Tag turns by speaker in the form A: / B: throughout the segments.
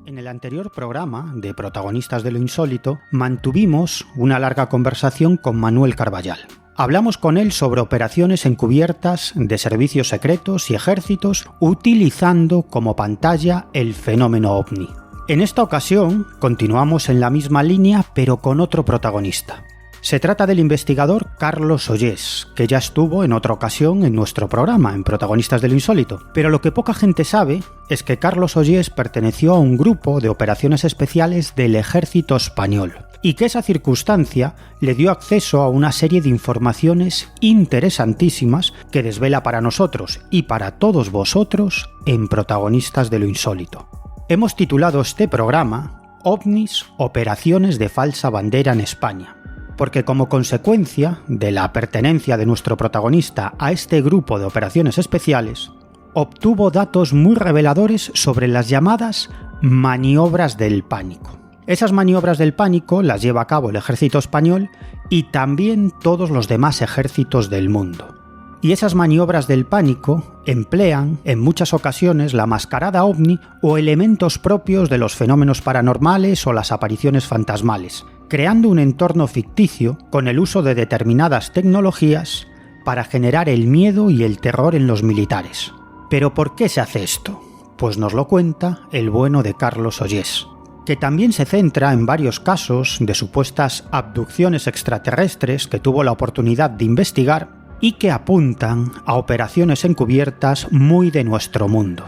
A: En el anterior programa de Protagonistas de lo Insólito mantuvimos una larga conversación con Manuel Carballal. Hablamos con él sobre operaciones encubiertas de servicios secretos y ejércitos utilizando como pantalla el fenómeno OVNI. En esta ocasión continuamos en la misma línea pero con otro protagonista. Se trata del investigador Carlos Ollés, que ya estuvo en otra ocasión en nuestro programa, en Protagonistas de lo Insólito. Pero lo que poca gente sabe es que Carlos Ollés perteneció a un grupo de operaciones especiales del Ejército Español y que esa circunstancia le dio acceso a una serie de informaciones interesantísimas que desvela para nosotros y para todos vosotros en Protagonistas de lo Insólito. Hemos titulado este programa OVNIs, operaciones de falsa bandera en España, porque como consecuencia de la pertenencia de nuestro protagonista a este grupo de operaciones especiales, obtuvo datos muy reveladores sobre las llamadas maniobras del pánico. Esas maniobras del pánico las lleva a cabo el ejército español y también todos los demás ejércitos del mundo. Y esas maniobras del pánico emplean en muchas ocasiones la mascarada OVNI o elementos propios de los fenómenos paranormales o las apariciones fantasmales, creando un entorno ficticio con el uso de determinadas tecnologías para generar el miedo y el terror en los militares. ¿Pero por qué se hace esto? Pues nos lo cuenta el bueno de Carlos Ollés, que también se centra en varios casos de supuestas abducciones extraterrestres que tuvo la oportunidad de investigar y que apuntan a operaciones encubiertas muy de nuestro mundo.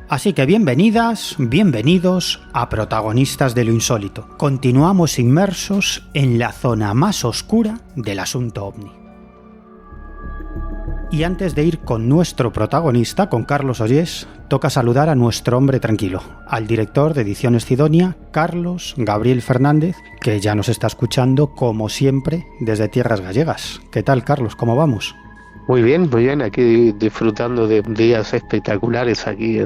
A: Así que bienvenidas, bienvenidos a Protagonistas de lo Insólito. Continuamos inmersos en la zona más oscura del asunto OVNI. Y antes de ir con nuestro protagonista, con Carlos Ollés, toca saludar a nuestro hombre tranquilo, al director de Ediciones Sidonia, Carlos Gabriel Fernández, que ya nos está escuchando, como siempre, desde tierras gallegas. ¿Qué tal, Carlos? ¿Cómo vamos?
B: Muy bien, aquí disfrutando de días espectaculares aquí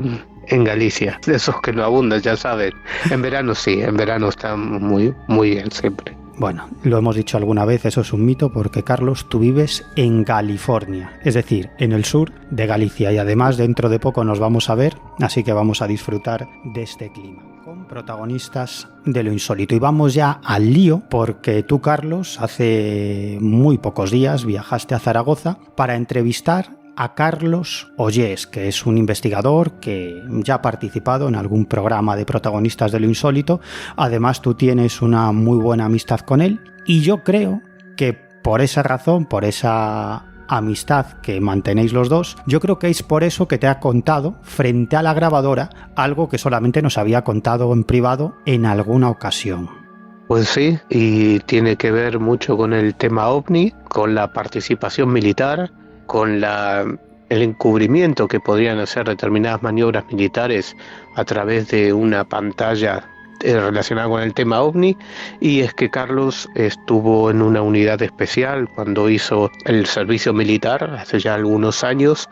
B: en Galicia. De esos que no abundan, ya saben. En verano sí, en verano está muy, muy bien siempre.
A: Bueno, lo hemos dicho alguna vez, eso es un mito, porque Carlos, tú vives en California, es decir, en el sur de Galicia, y además dentro de poco nos vamos a ver, así que vamos a disfrutar de este clima con Protagonistas de lo Insólito. Y vamos ya al lío, porque tú, Carlos, hace muy pocos días viajaste a Zaragoza para entrevistar a Carlos Ollés, que es un investigador que ya ha participado en algún programa de Protagonistas de lo Insólito. Además, tú tienes una muy buena amistad con él y yo creo que por esa razón, por esa amistad que mantenéis los dos, yo creo que es por eso que te ha contado frente a la grabadora algo que solamente nos había contado en privado en alguna ocasión.
B: Pues sí, y tiene que ver mucho con el tema OVNI, con la participación militar, con el encubrimiento que podrían hacer determinadas maniobras militares a través de una pantalla relacionada con el tema OVNI. Y es que Carlos estuvo en una unidad especial cuando hizo el servicio militar hace ya algunos años,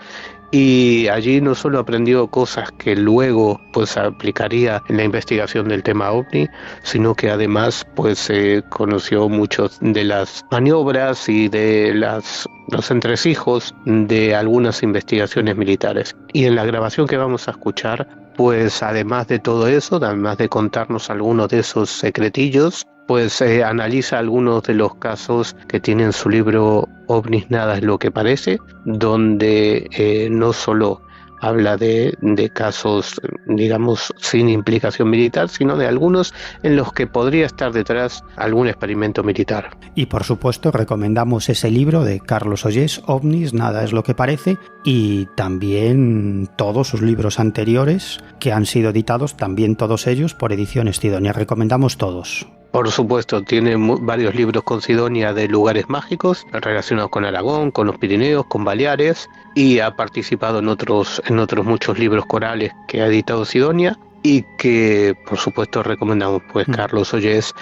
B: y allí no solo aprendió cosas que luego pues aplicaría en la investigación del tema OVNI, sino que además pues conoció mucho de las maniobras y de los entresijos de algunas investigaciones militares. Y en la grabación que vamos a escuchar, pues además de todo eso, además de contarnos algunos de esos secretillos, pues analiza algunos de los casos que tiene en su libro OVNIs Nada es lo que parece, donde no solo habla de casos, digamos, sin implicación militar, sino de algunos en los que podría estar detrás algún experimento militar.
A: Y por supuesto recomendamos ese libro de Carlos Ollés, OVNIs Nada es lo que parece, y también todos sus libros anteriores que han sido editados, también todos ellos por Ediciones Sidonia. Recomendamos todos.
B: Por supuesto, tiene varios libros con Sidonia de lugares mágicos relacionados con Aragón, con los Pirineos, con Baleares, y ha participado en otros muchos libros corales que ha editado Sidonia y que por supuesto recomendamos. Pues Carlos Ollés,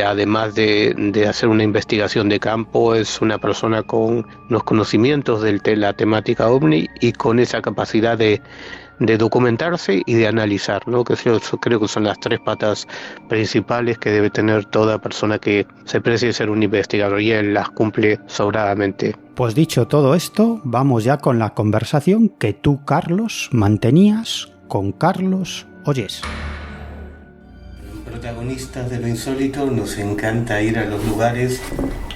B: además de hacer una investigación de campo, es una persona con unos conocimientos de la temática OVNI y con esa capacidad de documentarse y de analizar, ¿no? Que creo que son las tres patas principales que debe tener toda persona que se precie ser un investigador, y él las cumple sobradamente.
A: Pues dicho todo esto, vamos ya con la conversación que tú, Carlos, mantenías con Carlos Ollés.
B: protagonistas de lo insólito nos encanta ir a los lugares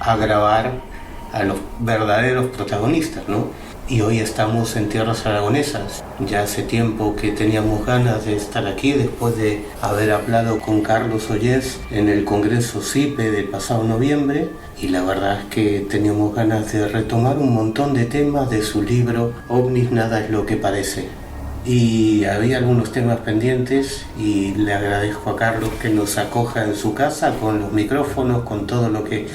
B: a grabar a los verdaderos protagonistas, ¿no? Y hoy estamos en tierras aragonesas. Ya hace tiempo que teníamos ganas de estar aquí después de haber hablado con Carlos Ollés en el Congreso CIPE del pasado noviembre, y la verdad es que teníamos ganas de retomar un montón de temas de su libro OVNIs, nada es lo que parece. Y había algunos temas pendientes y le agradezco a Carlos que nos acoja en su casa con los micrófonos, con todo lo que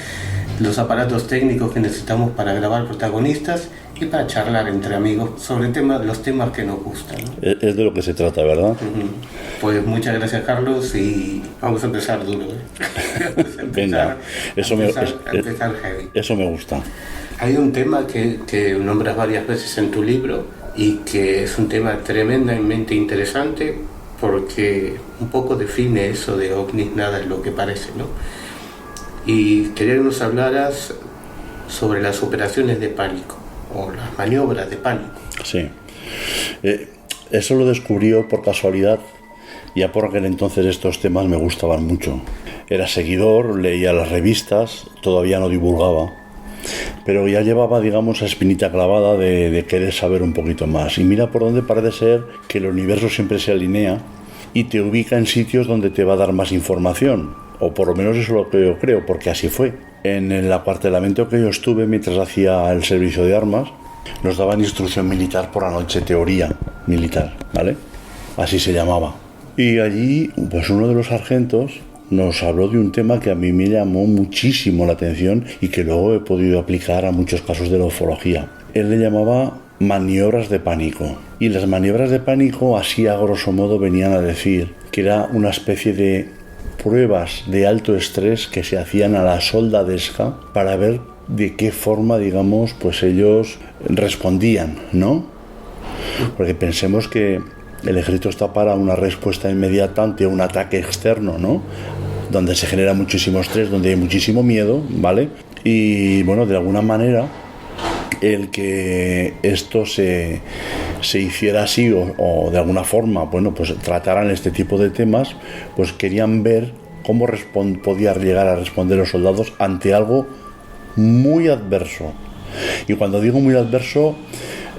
B: los aparatos técnicos que necesitamos para grabar protagonistas y para charlar entre amigos sobre los temas que nos gustan, ¿no?
C: Es de lo que se trata, ¿verdad?
B: Uh-huh. Pues muchas gracias, Carlos, y vamos a empezar duro, ¿eh?
C: Venga,
B: empezar heavy.
C: Eso me gusta.
B: Hay un tema que nombras varias veces en tu libro y que es un tema tremendamente interesante porque un poco define eso de ovnis, nada es lo que parece, ¿no? Y quería que nos hablaras sobre las operaciones de pánico o las maniobras de pánico.
C: Sí. Eso lo descubrió por casualidad. Ya por aquel entonces estos temas me gustaban mucho. Era seguidor, leía las revistas, todavía no divulgaba, pero ya llevaba, digamos, esa espinita clavada de querer saber un poquito más. Y mira por dónde parece ser que el universo siempre se alinea y te ubica en sitios donde te va a dar más información, o por lo menos eso es lo que yo creo, porque así fue. En el acuartelamiento que yo estuve mientras hacía el servicio de armas, nos daban instrucción militar por la noche, teoría militar, ¿vale? Así se llamaba. Y allí, pues uno de los sargentos nos habló de un tema que a mí me llamó muchísimo la atención y que luego he podido aplicar a muchos casos de la ufología. Él le llamaba maniobras de pánico. Y las maniobras de pánico, así a grosso modo, venían a decir que era una especie de pruebas de alto estrés que se hacían a la soldadesca para ver de qué forma, digamos, pues ellos respondían, ¿no? Porque pensemos que el ejército está para una respuesta inmediata ante un ataque externo, ¿no? Donde se genera muchísimo estrés, donde hay muchísimo miedo, ¿vale? Y bueno, de alguna manera, el que esto se hiciera así o de alguna forma, bueno, pues trataran este tipo de temas, pues querían ver cómo podía llegar a responder los soldados ante algo muy adverso. Y cuando digo muy adverso,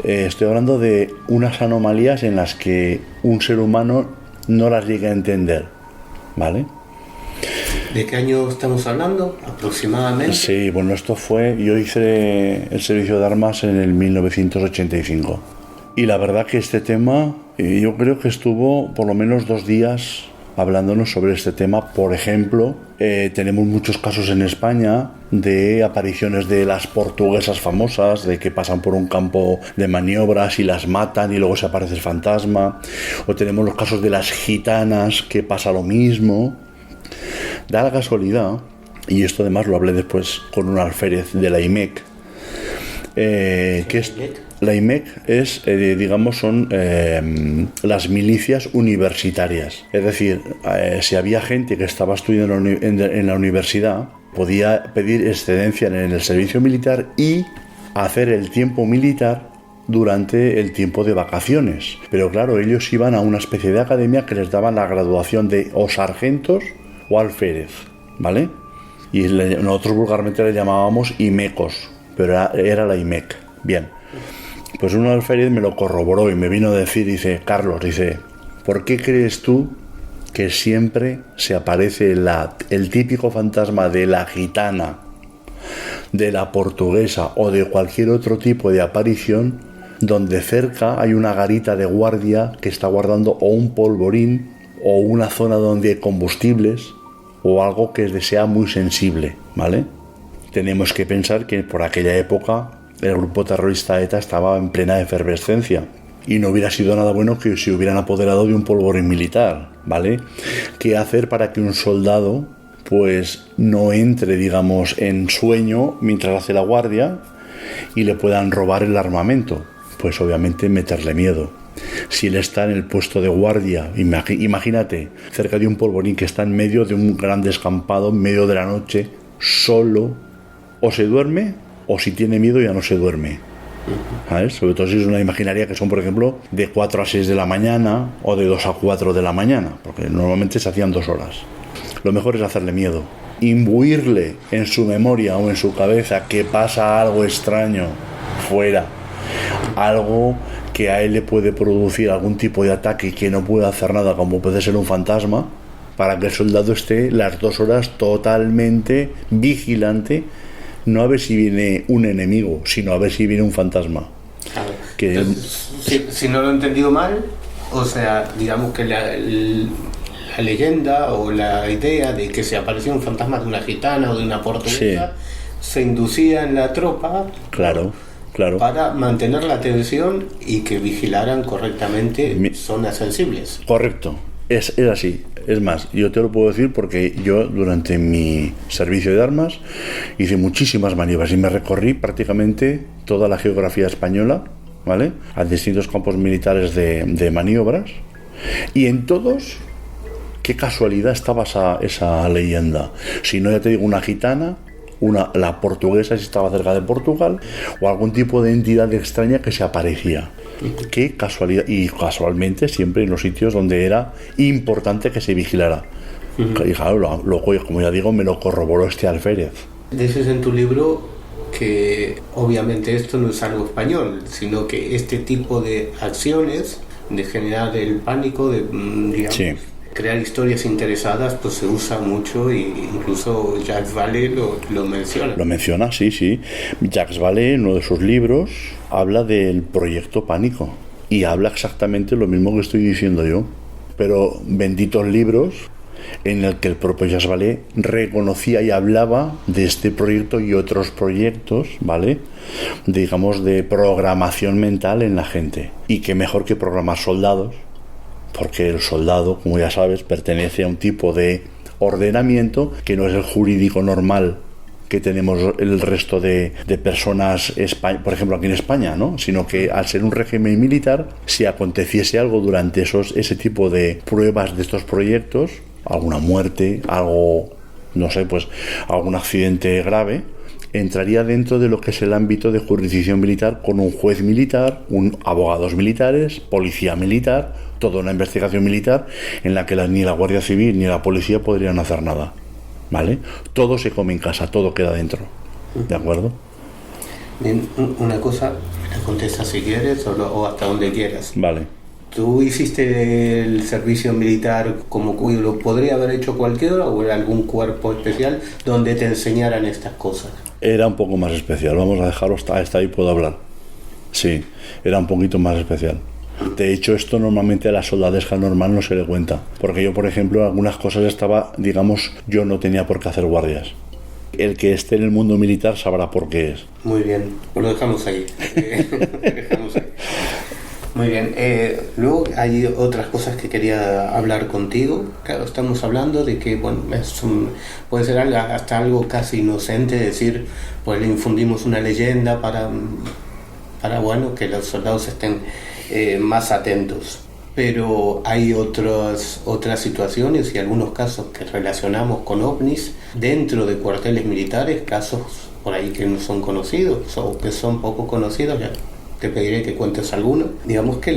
C: estoy hablando de unas anomalías en las que un ser humano no las llega a entender, ¿vale?
B: ¿De qué año estamos hablando aproximadamente?
C: Sí, bueno, yo hice el servicio de armas en el 1985 y la verdad que este tema, yo creo que estuvo por lo menos 2 días hablándonos sobre este tema. Por ejemplo, tenemos muchos casos en España de apariciones de las portuguesas famosas, de que pasan por un campo de maniobras y las matan y luego se aparece el fantasma, o tenemos los casos de las gitanas, que pasa lo mismo. Da la casualidad, y esto además lo hablé después con un alférez de la IMEC, que es... La IMEC es, digamos, son las milicias universitarias. Es decir, si había gente que estaba estudiando en la universidad, podía pedir excedencia en el servicio militar y hacer el tiempo militar durante el tiempo de vacaciones. Pero claro, ellos iban a una especie de academia que les daban la graduación de o sargentos o alférez, ¿vale? Y nosotros vulgarmente le llamábamos IMECos, pero era la IMEC. Bien. Pues un alférez me lo corroboró y me vino a decir, dice, Carlos, dice, ¿por qué crees tú que siempre se aparece el típico fantasma de la gitana, de la portuguesa o de cualquier otro tipo de aparición donde cerca hay una garita de guardia que está guardando o un polvorín o una zona donde hay combustibles o algo que sea muy sensible, ¿vale? Tenemos que pensar que por aquella época el grupo terrorista ETA estaba en plena efervescencia y no hubiera sido nada bueno que se hubieran apoderado de un polvorín militar, ¿vale? ¿Qué hacer para que un soldado pues no entre, digamos, en sueño mientras hace la guardia y le puedan robar el armamento? Pues obviamente meterle miedo. Si él está en el puesto de guardia, imagínate, cerca de un polvorín que está en medio de un gran descampado, en medio de la noche, solo, o se duerme o si tiene miedo ya no se duerme, ¿sabes? Sobre todo si es una imaginaria que son, por ejemplo, de 4 a 6 de la mañana o de 2 a 4 de la mañana, porque normalmente se hacían 2 horas. Lo mejor es hacerle miedo, imbuirle en su memoria o en su cabeza que pasa algo extraño fuera, algo que a él le puede producir algún tipo de ataque y que no puede hacer nada, como puede ser un fantasma, para que el soldado esté las 2 horas totalmente vigilante, no a ver si viene un enemigo, sino a ver si viene un fantasma. Que
B: entonces, si no lo he entendido mal, o sea, digamos que la leyenda o la idea de que se aparecía un fantasma de una gitana o de una portuguesa, se inducía en la tropa.
C: Claro.
B: Para mantener la atención y que vigilaran correctamente zonas sensibles.
C: Correcto, es así. Es más, yo te lo puedo decir porque yo durante mi servicio de armas hice muchísimas maniobras y me recorrí prácticamente toda la geografía española, ¿vale? A distintos campos militares de maniobras, y en todos, qué casualidad estaba esa leyenda. Si no, ya te digo, una gitana, la portuguesa si estaba cerca de Portugal, o algún tipo de entidad extraña que se aparecía. Qué casualidad, y casualmente siempre en los sitios donde era importante que se vigilara. Y claro, como ya digo, me lo corroboró este alférez.
B: Dices en tu libro que obviamente esto no es algo español, sino que este tipo de acciones de generar el pánico, de digamos,
C: sí,
B: crear historias interesadas, pues se usa mucho, y incluso Jacques Vallée lo menciona.
C: Lo menciona, sí. Jacques Vallée, en uno de sus libros, habla del proyecto Pánico y habla exactamente lo mismo que estoy diciendo yo, pero benditos libros en el que el propio Jacques Vallée reconocía y hablaba de este proyecto y otros proyectos, ¿vale? Digamos, de programación mental en la gente. Y qué mejor que programar soldados, porque el soldado, como ya sabes, pertenece a un tipo de ordenamiento que no es el jurídico normal que tenemos el resto de personas, por ejemplo aquí en España, ¿no? Sino que al ser un régimen militar, si aconteciese algo durante ese tipo de pruebas de estos proyectos, alguna muerte, algo, no sé, pues algún accidente grave, entraría dentro de lo que es el ámbito de jurisdicción militar, con un juez militar, abogados militares, policía militar, toda una investigación militar en la que ni la Guardia Civil ni la policía podrían hacer nada, ¿vale? Todo se come en casa, todo queda dentro, ¿de acuerdo?
B: Bien, una cosa, me contestas si quieres o hasta donde quieras.
C: Vale.
B: ¿Tú hiciste el servicio militar como lo podría haber hecho cualquiera, o era algún cuerpo especial donde te enseñaran estas cosas?
C: Era un poco más especial, vamos a dejarlo hasta ahí puedo hablar. Sí, era un poquito más especial. De hecho, esto normalmente a la soldadesca normal no se le cuenta, porque yo, por ejemplo, algunas cosas yo no tenía por qué hacer guardias. El que esté en el mundo militar sabrá por qué es.
B: Muy bien, pues lo dejamos ahí. Muy bien, luego hay otras cosas que quería hablar contigo. Claro, estamos hablando de que, bueno, puede ser hasta algo casi inocente, decir, pues le infundimos una leyenda para bueno, que los soldados estén más atentos. Pero hay otras situaciones y algunos casos que relacionamos con ovnis dentro de cuarteles militares, casos por ahí que no son conocidos o que son poco conocidos. Ya te pediré que cuentes alguno. Digamos que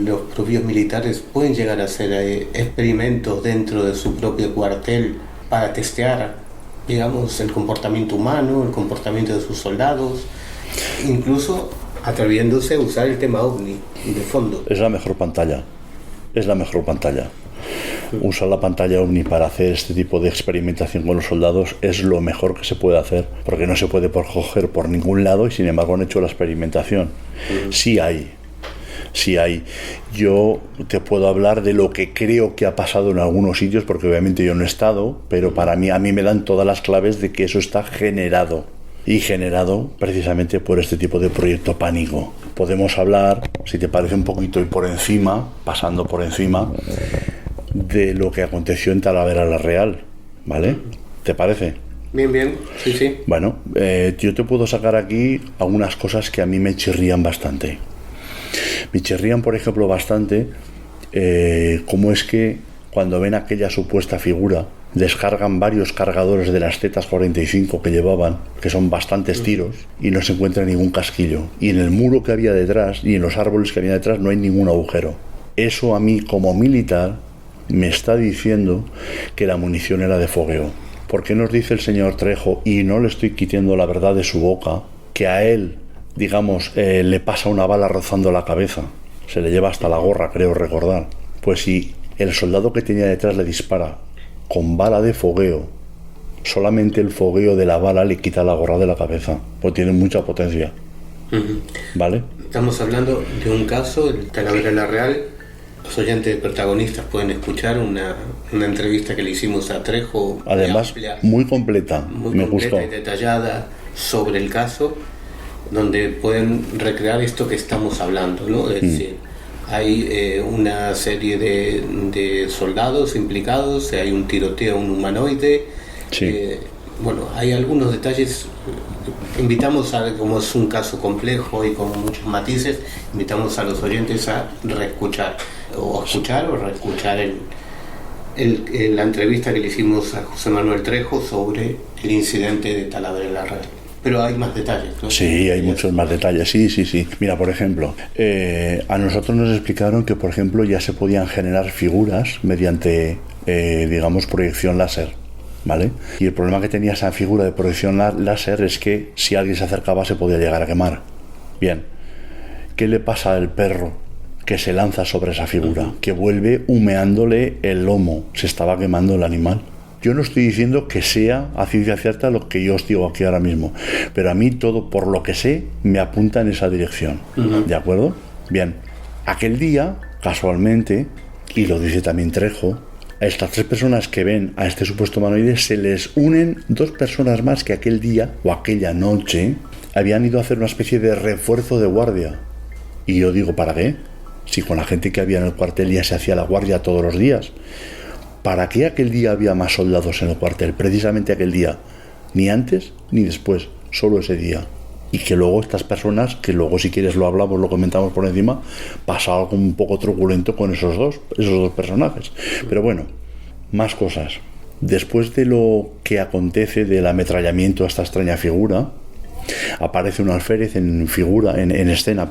B: los propios militares pueden llegar a hacer experimentos dentro de su propio cuartel para testear, digamos, el comportamiento humano, el comportamiento de sus soldados, incluso atreviéndose a usar el tema ovni de fondo.
C: Es la mejor pantalla. Usar la pantalla ovni para hacer este tipo de experimentación con los soldados es lo mejor que se puede hacer, porque no se puede coger por ningún lado y sin embargo han hecho la experimentación. Sí hay. Yo te puedo hablar de lo que creo que ha pasado en algunos sitios, porque obviamente yo no he estado, pero a mí me dan todas las claves de que eso está generado. Y generado precisamente por este tipo de proyecto Pánico. Podemos hablar, si te parece un poquito y pasando por encima, de lo que aconteció en Talavera la Real, ¿vale? ¿Te parece?
B: Bien, sí.
C: Bueno, yo te puedo sacar aquí algunas cosas que a mí me chirrían bastante. Me chirrían, por ejemplo, bastante cómo es que cuando ven aquella supuesta figura, descargan varios cargadores de las Z45 que llevaban, que son bastantes tiros, y no se encuentra ningún casquillo. Y en el muro que había detrás y en los árboles que había detrás no hay ningún agujero. Eso a mí como militar me está diciendo que la munición era de fogueo. ¿Por qué nos dice el señor Trejo, y no le estoy quitando la verdad de su boca, que a él, digamos, le pasa una bala rozando la cabeza? Se le lleva hasta la gorra, creo recordar. Pues si el soldado que tenía detrás le dispara con bala de fogueo, solamente el fogueo de la bala le quita la gorra de la cabeza, pues tiene mucha potencia. ¿Vale?
B: Estamos hablando de un caso, el Talavera la Real. Los oyentes protagonistas pueden escuchar una entrevista que le hicimos a Trejo,
C: además
B: amplia,
C: muy completa, me gustó,
B: y detallada sobre el caso, donde pueden recrear esto que estamos hablando, ¿no? Es decir, hay una serie de soldados implicados, hay un tiroteo a un humanoide.
C: Sí.
B: Bueno, hay algunos detalles. Invitamos como es un caso complejo y con muchos matices, invitamos a los oyentes a reescuchar o reescuchar la entrevista que le hicimos a José Manuel Trejo sobre el incidente de Talavera la Real. Pero hay más detalles, ¿no?
C: Sí, hay muchos más detalles, sí. Mira, por ejemplo, a nosotros nos explicaron que, por ejemplo, ya se podían generar figuras mediante, digamos, proyección láser, ¿vale? Y el problema que tenía esa figura de proyección láser es que si alguien se acercaba se podía llegar a quemar. Bien, ¿qué le pasa al perro que se lanza sobre esa figura? Que vuelve humeándole el lomo, se estaba quemando el animal. Yo no estoy diciendo que sea a ciencia cierta lo que yo os digo aquí ahora mismo, pero a mí todo, por lo que sé, me apunta en esa dirección. ¿De acuerdo? Bien, aquel día, casualmente, y lo dice también Trejo, a estas 3 personas que ven a este supuesto humanoide se les unen 2 personas más que aquel día o aquella noche habían ido a hacer una especie de refuerzo de guardia. Y yo digo, ¿para qué? Si con la gente que había en el cuartel ya se hacía la guardia todos los días. ¿Para qué aquel día había más soldados en el cuartel? Precisamente aquel día. Ni antes ni después, solo ese día. Y que luego estas personas, que luego si quieres lo hablamos, lo comentamos por encima, pasa algo un poco truculento con esos dos personajes. Pero bueno, más cosas. Después de lo que acontece del ametrallamiento a esta extraña figura, aparece un alférez en escena,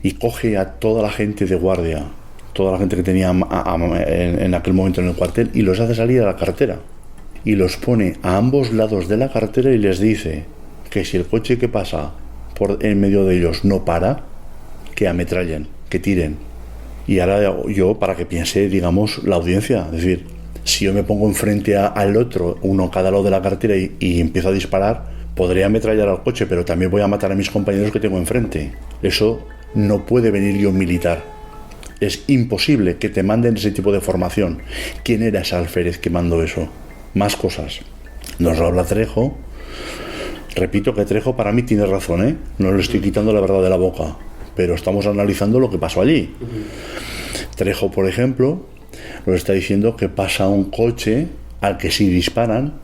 C: y coge a toda la gente de guardia, toda la gente que tenía en aquel momento en el cuartel, y los hace salir a la carretera. Y los pone a ambos lados de la carretera y les dice que si el coche que pasa por en medio de ellos no para, que ametrallen, que tiren. Y ahora yo, para que piense, digamos, la audiencia, es decir, si yo me pongo enfrente al otro, uno a cada lado de la carretera y empiezo a disparar, podré ametrallar al coche, pero también voy a matar a mis compañeros que tengo enfrente. Eso no puede venir yo militar. Es imposible que te manden ese tipo de formación. ¿Quién era ese alférez que mandó eso? Más cosas. Nos lo habla Trejo. Repito que Trejo para mí tiene razón, ¿eh? No le estoy quitando la verdad de la boca, pero estamos analizando lo que pasó allí. Trejo, por ejemplo, nos está diciendo que pasa un coche al que sí disparan,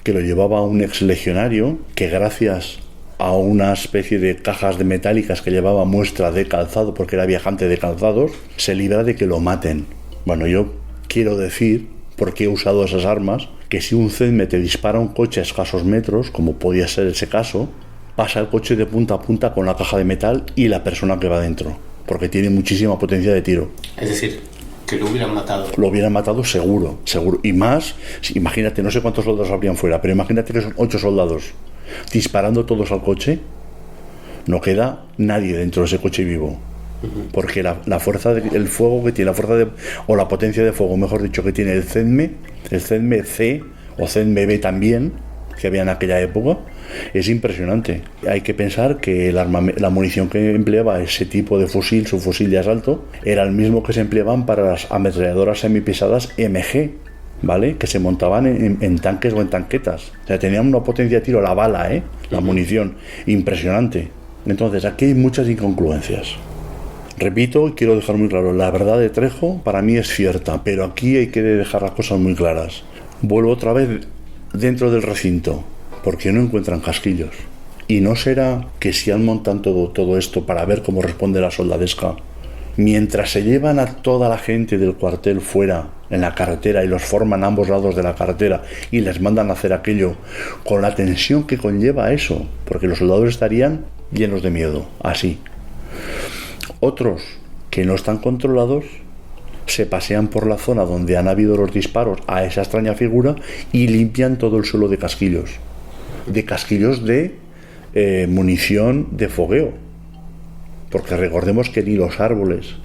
C: que lo llevaba un ex legionario, que gracias a una especie de cajas de metálicas que llevaba muestra de calzado, porque era viajante de calzados, se libra de que lo maten. Bueno, yo quiero decir, porque he usado esas armas, que si un CEDME te dispara un coche a escasos metros, como podía ser ese caso, pasa el coche de punta a punta con la caja de metal y la persona que va dentro, porque tiene muchísima potencia de tiro.
B: Es decir, que lo hubieran matado.
C: Lo hubieran matado seguro. Y más, imagínate, no sé cuántos soldados habrían fuera, pero imagínate que son 8 soldados disparando todos al coche, no queda nadie dentro de ese coche vivo. Porque la fuerza del fuego que tiene, o la potencia de fuego, mejor dicho, que tiene el CEDME C o CEDME B también, que había en aquella época, es impresionante. Hay que pensar que la munición que empleaba ese tipo de fusil, su fusil de asalto, era el mismo que se empleaban para las ametralladoras semipesadas MG, ¿vale? Que se montaban en tanques o en tanquetas. O sea, tenían una potencia de tiro, la bala, la munición, impresionante. Entonces, aquí hay muchas incongruencias. Repito, y quiero dejar muy claro, la verdad de Trejo para mí es cierta, pero aquí hay que dejar las cosas muy claras. Vuelvo otra vez dentro del recinto, porque no encuentran casquillos. Y no será que si han montado todo esto para ver cómo responde la soldadesca, mientras se llevan a toda la gente del cuartel fuera en la carretera y los forman a ambos lados de la carretera y les mandan a hacer aquello con la tensión que conlleva eso, porque los soldados estarían llenos de miedo, así. Otros que no están controlados se pasean por la zona donde han habido los disparos a esa extraña figura y limpian todo el suelo de casquillos. De casquillos de munición de fogueo. Porque recordemos que ni los árboles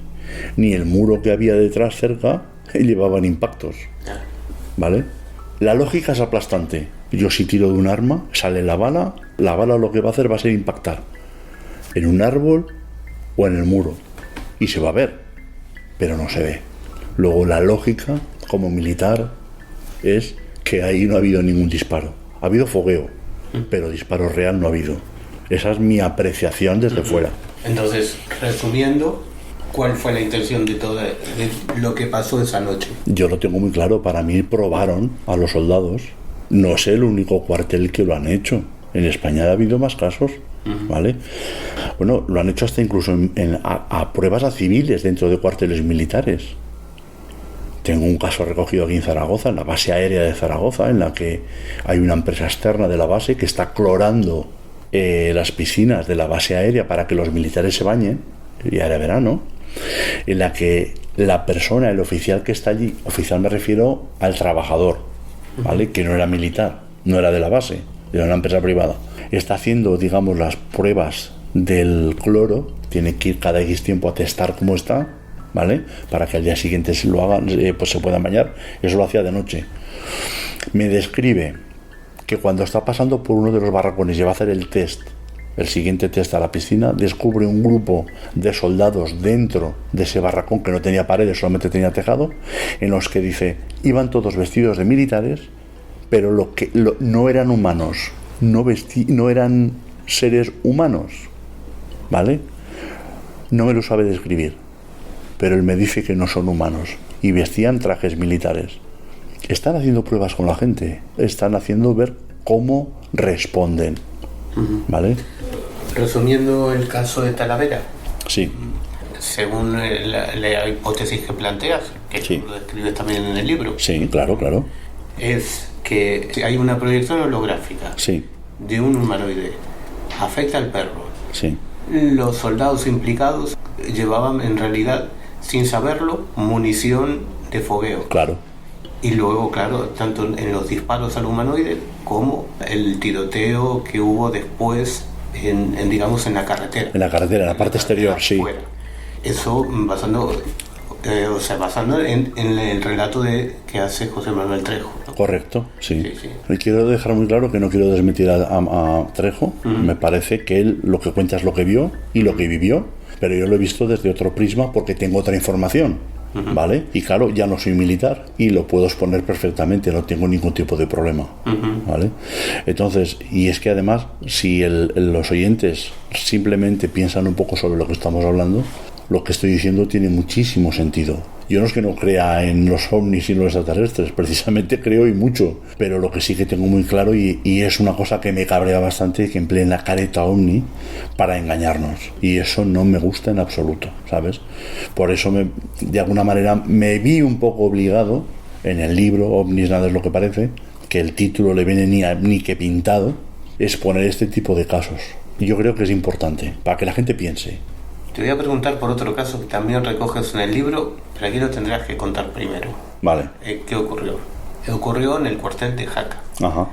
C: ni el muro que había detrás cerca llevaban impactos. ¿Vale? La lógica es aplastante. Yo si tiro de un arma, sale la bala lo que va a hacer va a ser impactar en un árbol o en el muro. Y se va a ver, pero no se ve. Luego la lógica, como militar, es que ahí no ha habido ningún disparo. Ha habido fogueo, pero disparo real no ha habido. Esa es mi apreciación desde fuera.
B: Entonces, resumiendo, ¿cuál fue la intención de todo de lo que pasó esa noche?
C: Yo lo tengo muy claro. Para mí probaron a los soldados. No es el único cuartel que lo han hecho. En España ha habido más casos, ¿vale? Bueno, lo han hecho hasta incluso a pruebas a civiles dentro de cuarteles militares. Tengo un caso recogido aquí en Zaragoza, en la base aérea de Zaragoza, en la que hay una empresa externa de la base que está clorando las piscinas de la base aérea para que los militares se bañen, ya era verano, en la que la persona, el oficial que está allí, oficial me refiero al trabajador, ¿vale? Que no era militar, no era de la base, era una empresa privada, está haciendo, digamos, las pruebas del cloro, tiene que ir cada X tiempo a testar cómo está, ¿vale? Para que al día siguiente se lo hagan, pues se puedan bañar. Eso lo hacía de noche. Me describe que cuando está pasando por uno de los barracones y va a hacer el siguiente test a la piscina, descubre un grupo de soldados dentro de ese barracón que no tenía paredes, solamente tenía tejado, en los que dice, iban todos vestidos de militares, pero no eran humanos, no eran seres humanos, ¿vale? No me lo sabe describir, pero él me dice que no son humanos y vestían trajes militares. Están haciendo pruebas con la gente, están haciendo ver cómo responden, ¿vale?
B: Resumiendo el caso de Talavera.
C: Sí.
B: Según la hipótesis que planteas, que
C: sí,
B: lo describes también en el libro.
C: Sí, claro.
B: Es que hay una proyección holográfica,
C: sí,
B: de un humanoide. Afecta al perro.
C: Sí.
B: Los soldados implicados llevaban en realidad, sin saberlo, munición de fogueo.
C: Claro.
B: Y luego, claro, tanto en los disparos al humanoide como el tiroteo que hubo después digamos, en la carretera.
C: En la carretera, en la parte exterior, sí.
B: Fuera. Eso basando en el relato que hace José Manuel Trejo, ¿no?
C: Correcto, sí.
B: Sí.
C: Y quiero dejar muy claro que no quiero desmentir a Trejo. Me parece que él lo que cuenta es lo que vio y lo que vivió, pero yo lo he visto desde otro prisma porque tengo otra información. ¿Vale? Y claro, ya no soy militar y lo puedo exponer perfectamente, no tengo ningún tipo de problema, ¿vale? Entonces, y es que además, si los oyentes simplemente piensan un poco sobre lo que estamos hablando, lo que estoy diciendo tiene muchísimo sentido. Yo no es que no crea en los ovnis y en los extraterrestres, precisamente creo y mucho, pero lo que sí que tengo muy claro y es una cosa que me cabrea bastante, que empleen la careta ovni para engañarnos, y eso no me gusta en absoluto, ¿sabes? Por eso de alguna manera me vi un poco obligado en el libro Ovnis nada es lo que parece, que el título le viene ni que pintado, exponer este tipo de casos. Yo creo que es importante para que la gente piense.
B: Te voy a preguntar por otro caso que también recoges en el libro, pero aquí lo tendrás que contar primero.
C: Vale.
B: ¿Qué ocurrió? Ocurrió en el cuartel de Jaca.
C: Ajá.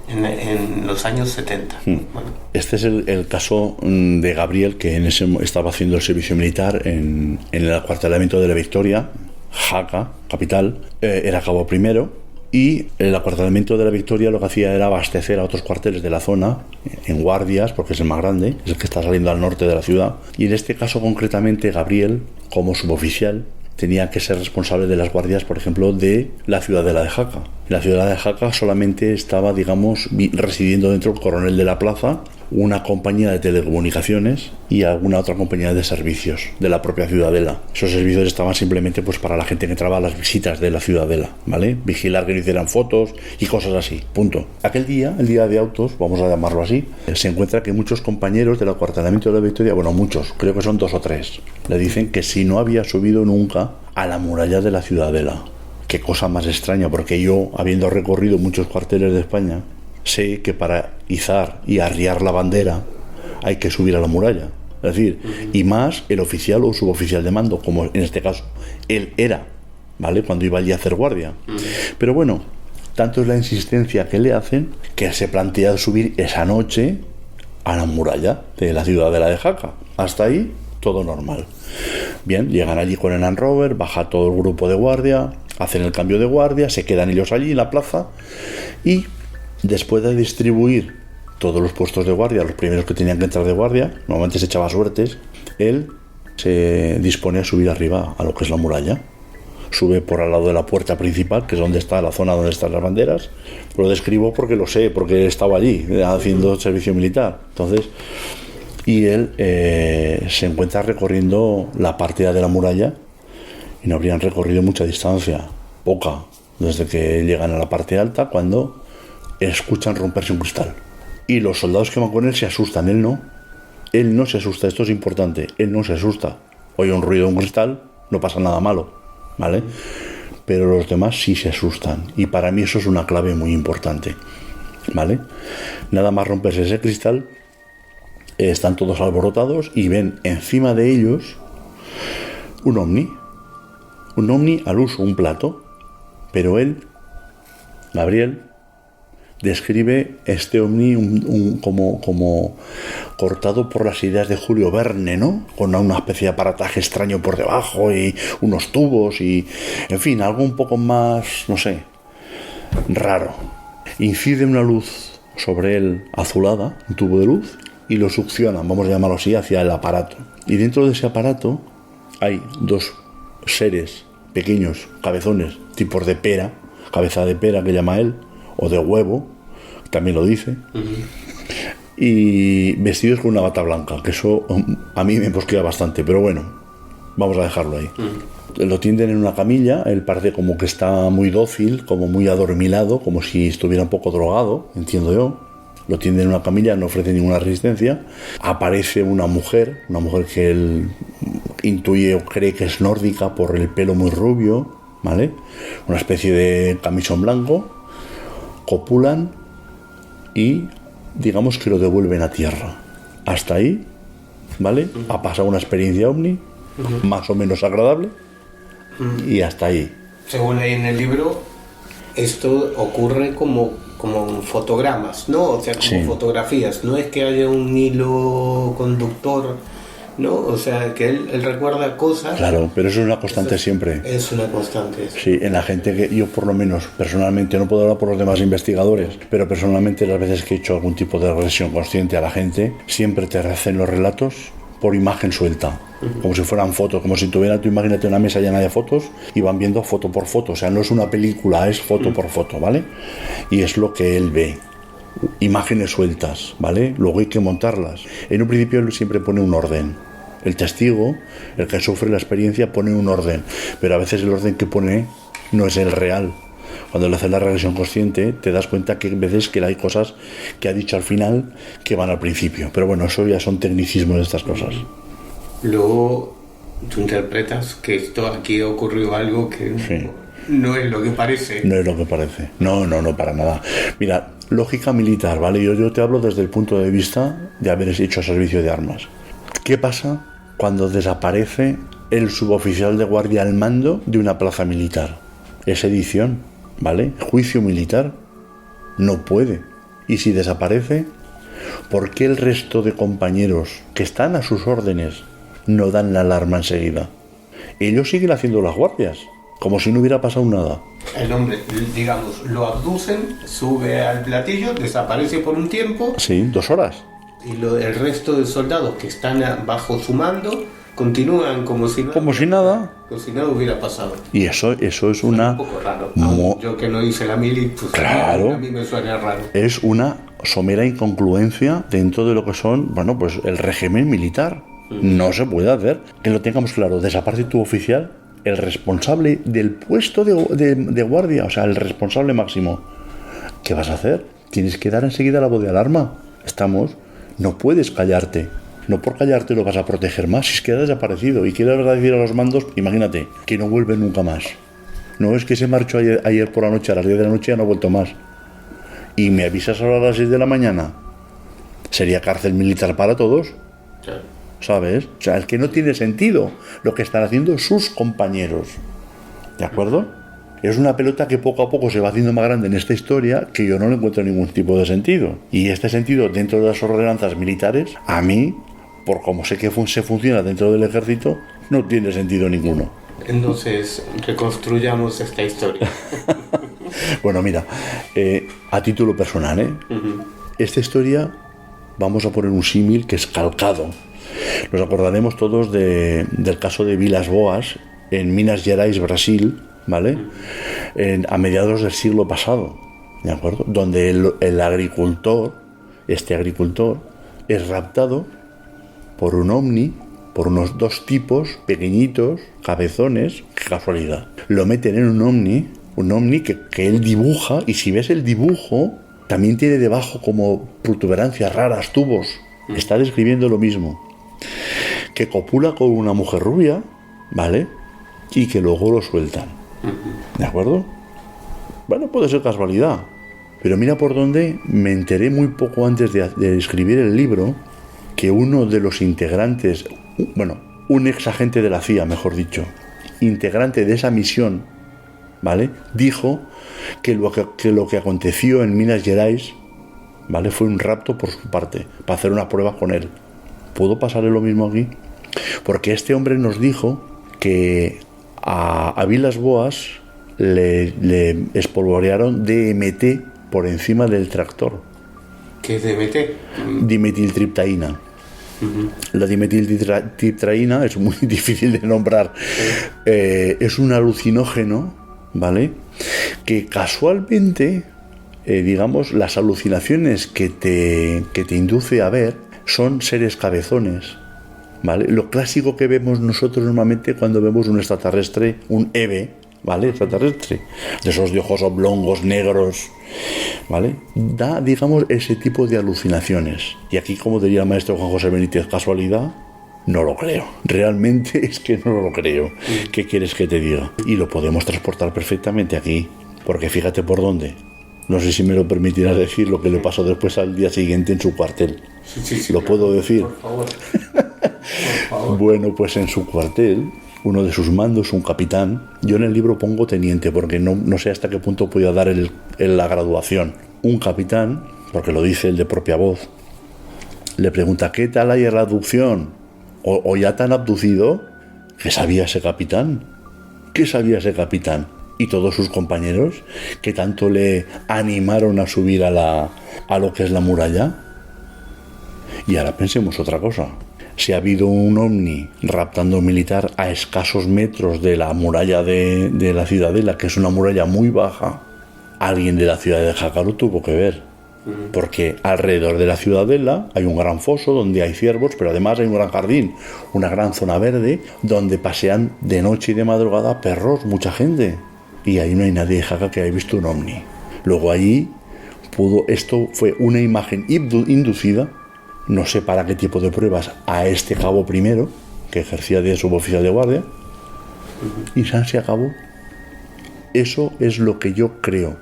B: En los años 70. Bueno.
C: Este es el caso de Gabriel, que estaba haciendo el servicio militar en el acuartelamiento de la Victoria, Jaca, capital. Era cabo primero. Y el acuartelamiento de la Victoria lo que hacía era abastecer a otros cuarteles de la zona en guardias, porque es el más grande, es el que está saliendo al norte de la ciudad. Y en este caso concretamente Gabriel, como suboficial, tenía que ser responsable de las guardias, por ejemplo, de la ciudadela de Jaca. En la ciudadela de Jaca solamente estaba, digamos, residiendo dentro el coronel de la plaza, una compañía de telecomunicaciones y alguna otra compañía de servicios de la propia ciudadela. Esos servicios estaban simplemente pues para la gente que entraba a las visitas de la ciudadela, ¿vale? Vigilar que no hicieran fotos y cosas así, punto. Aquel día, el día de autos, vamos a llamarlo así, se encuentra que muchos compañeros del acuartelamiento de la Victoria, bueno, muchos, creo que son 2 o 3, le dicen que si no había subido nunca a la muralla de la ciudadela. Qué cosa más extraña, porque yo, habiendo recorrido muchos cuarteles de España, sé que para izar y arriar la bandera hay que subir a la muralla. Es decir, y más el oficial o suboficial de mando, como en este caso él era, ¿vale? Cuando iba allí a hacer guardia. Pero bueno, tanto es la insistencia que le hacen que se plantea subir esa noche a la muralla de la ciudadela de Jaca. Hasta ahí, todo normal. Bien, llegan allí con el Land Rover, baja todo el grupo de guardia, hacen el cambio de guardia, se quedan ellos allí en la plaza y después de distribuir todos los puestos de guardia, los primeros que tenían que entrar de guardia, normalmente se echaba suertes, él se dispone a subir arriba a lo que es la muralla. Sube por al lado de la puerta principal, que es donde está la zona donde están las banderas. Lo describo porque lo sé, porque he estado allí haciendo servicio militar. Entonces, y él se encuentra recorriendo la parte de la muralla y no habrían recorrido mucha distancia, poca, desde que llegan a la parte alta, cuando escuchan romperse un cristal. Y los soldados que van con él se asustan, él no se asusta, esto es importante, él no se asusta. Oye un ruido de un cristal, no pasa nada malo, ¿vale? Pero los demás sí se asustan, y para mí eso es una clave muy importante, ¿vale? Nada más romperse ese cristal, están todos alborotados y ven encima de ellos un ovni al uso, un plato, pero él, Gabriel, describe este ovni como cortado por las ideas de Julio Verne, ¿no? Con una especie de aparataje extraño por debajo y unos tubos y, en fin, algo un poco más, no sé, raro. Incide una luz sobre él azulada, un tubo de luz, y lo succionan, vamos a llamarlo así, hacia el aparato. Y dentro de ese aparato hay dos seres pequeños, cabezones, tipos de pera, cabeza de pera que llama él, o de huevo, también lo dice, y vestidos con una bata blanca, que eso a mí me mosquea bastante, pero bueno, vamos a dejarlo ahí. Lo tienden en una camilla, él parece como que está muy dócil, como muy adormilado, como si estuviera un poco drogado, entiendo yo. Lo tienden en una camilla, no ofrece ninguna resistencia. Aparece una mujer que él intuye o cree que es nórdica por el pelo muy rubio, ¿vale? Una especie de camisón blanco. Copulan y digamos que lo devuelven a tierra. Hasta ahí, ¿vale? Ha pasado una experiencia ovni, más o menos agradable, y hasta ahí.
B: Según leí en el libro, esto ocurre como fotogramas, ¿no? O sea, como
C: sí,
B: fotografías. No es que haya un hilo conductor, ¿no? O sea, que él recuerda cosas.
C: Claro, pero eso es una constante siempre.
B: Es una constante.
C: Sí, en la gente que yo por lo menos personalmente, no puedo hablar por los demás investigadores, pero personalmente las veces que he hecho algún tipo de regresión consciente a la gente, siempre te hacen los relatos por imagen suelta, como si fueran fotos, como si tuviera, tú imagínate una mesa llena de fotos y van viendo foto por foto, o sea, no es una película, es foto por foto, ¿vale? Y es lo que él ve. Imágenes sueltas, ¿vale? Luego hay que montarlas. En un principio él siempre pone un orden. El testigo, el que sufre la experiencia, pone un orden, pero a veces el orden que pone no es el real. Cuando le haces la regresión consciente, te das cuenta que hay veces que hay cosas que ha dicho al final que van al principio. Pero bueno, eso ya son tecnicismos de estas cosas.
B: Luego tú interpretas que esto aquí ocurrió algo que
C: sí,
B: no es lo que parece.
C: No es lo que parece. No, para nada. Mira, lógica militar, ¿vale? Yo te hablo desde el punto de vista de haber hecho servicio de armas. ¿Qué pasa cuando desaparece el suboficial de guardia al mando de una plaza militar? Es sedición, ¿vale? Juicio militar. No puede. Y si desaparece, ¿por qué el resto de compañeros que están a sus órdenes no dan la alarma enseguida? Ellos siguen haciendo las guardias, como si no hubiera pasado nada.
B: El hombre, digamos, lo abducen, sube al platillo, desaparece por un tiempo.
C: Sí, 2 horas.
B: Y el resto de soldados que están bajo su mando continúan como si nada hubiera pasado.
C: Y eso es una...
B: un poco raro. Yo que no hice la mili, pues
C: claro,
B: a mí me suena raro.
C: Es una somera incongruencia dentro de lo que son, bueno, pues el régimen militar. No se puede hacer. Que lo tengamos claro, desaparece tu oficial, el responsable del puesto de guardia, o sea, el responsable máximo. ¿Qué vas a hacer? Tienes que dar enseguida la voz de alarma. No puedes callarte. No por callarte lo vas a proteger más. Si es que ha desaparecido y quieres decir a los mandos, imagínate, que no vuelve nunca más. No es que se marchó ayer por la noche, a las 10 de la noche ya no ha vuelto más. Y me avisas ahora a las 6 de la mañana. ¿Sería cárcel militar para todos?
B: Claro.
C: ¿sabes? O sea, es que no tiene sentido lo que están haciendo sus compañeros. ¿De acuerdo? Es una pelota que poco a poco se va haciendo más grande en esta historia, que yo no le encuentro ningún tipo de sentido. Y este sentido, dentro de las ordenanzas militares, a mí, por como sé que se funciona dentro del ejército, no tiene sentido ninguno.
B: Entonces, reconstruyamos esta historia.
C: Bueno, mira, a título personal, esta historia, vamos a poner un símil que es calcado. Nos acordaremos todos del caso de Vilas Boas en Minas Gerais, Brasil, ¿vale? A mediados del siglo pasado, ¿de acuerdo? Donde el agricultor, este agricultor, es raptado por un ovni, por unos dos tipos pequeñitos, cabezones, qué casualidad. Lo meten en un ovni que él dibuja, y si ves el dibujo, también tiene debajo como protuberancias raras, tubos. Está describiendo lo mismo. Que copula con una mujer rubia, ¿vale? Y que luego lo sueltan. ¿De acuerdo? Bueno, puede ser casualidad. Pero mira por dónde me enteré muy poco antes de escribir el libro, que uno de los integrantes, bueno, un ex agente de la CIA, mejor dicho, integrante de esa misión, ¿vale? Dijo que lo que aconteció en Minas Gerais, ¿vale? Fue un rapto por su parte, para hacer unas pruebas con él. ¿Puedo pasarle lo mismo aquí? Porque este hombre nos dijo que a Vilas Boas le espolvorearon DMT por encima del tractor.
B: ¿Qué es DMT?
C: Dimetiltriptaína. La dimetiltriptaína es muy difícil de nombrar. Es un alucinógeno, ¿vale? Que casualmente, digamos, las alucinaciones que te induce a ver son seres cabezones, ¿vale? Lo clásico que vemos nosotros normalmente cuando vemos un extraterrestre, un EVE, ¿vale? Extraterrestre, de esos de ojos oblongos, negros, ¿vale? Da, digamos, ese tipo de alucinaciones. Y aquí, como diría el maestro Juan José Benítez, ¿casualidad? No lo creo. Realmente es que no lo creo. ¿Qué quieres que te diga? Y lo podemos transportar perfectamente aquí, porque fíjate por dónde. No sé si me lo permitirás decir lo que le pasó después al día siguiente en su cuartel.
B: Sí,
C: ¿Lo puedo decir?
B: Por favor. Por favor.
C: Bueno, pues en su cuartel, uno de sus mandos, un capitán, yo en el libro pongo teniente porque no sé hasta qué punto podía dar la graduación. Un capitán, porque lo dice él de propia voz, le pregunta: ¿qué tal hay la abducción? ¿O ya te han abducido? ¿Qué sabía ese capitán? ¿Qué sabía ese capitán? Y todos sus compañeros que tanto le animaron a subir a lo que es la muralla. Y ahora pensemos otra cosa. Si ha habido un ovni raptando un militar a escasos metros de la muralla de la Ciudadela, que es una muralla muy baja, alguien de la ciudad de Jácaro tuvo que ver. Porque alrededor de la Ciudadela hay un gran foso donde hay ciervos, pero además hay un gran jardín, una gran zona verde donde pasean de noche y de madrugada perros, mucha gente. Y ahí no hay nadie de Jaca que haya visto un ovni. Luego allí esto fue una imagen inducida, no sé para qué tipo de pruebas, a este cabo primero, que ejercía de suboficial de guardia, y se acabó. Eso es lo que yo creo,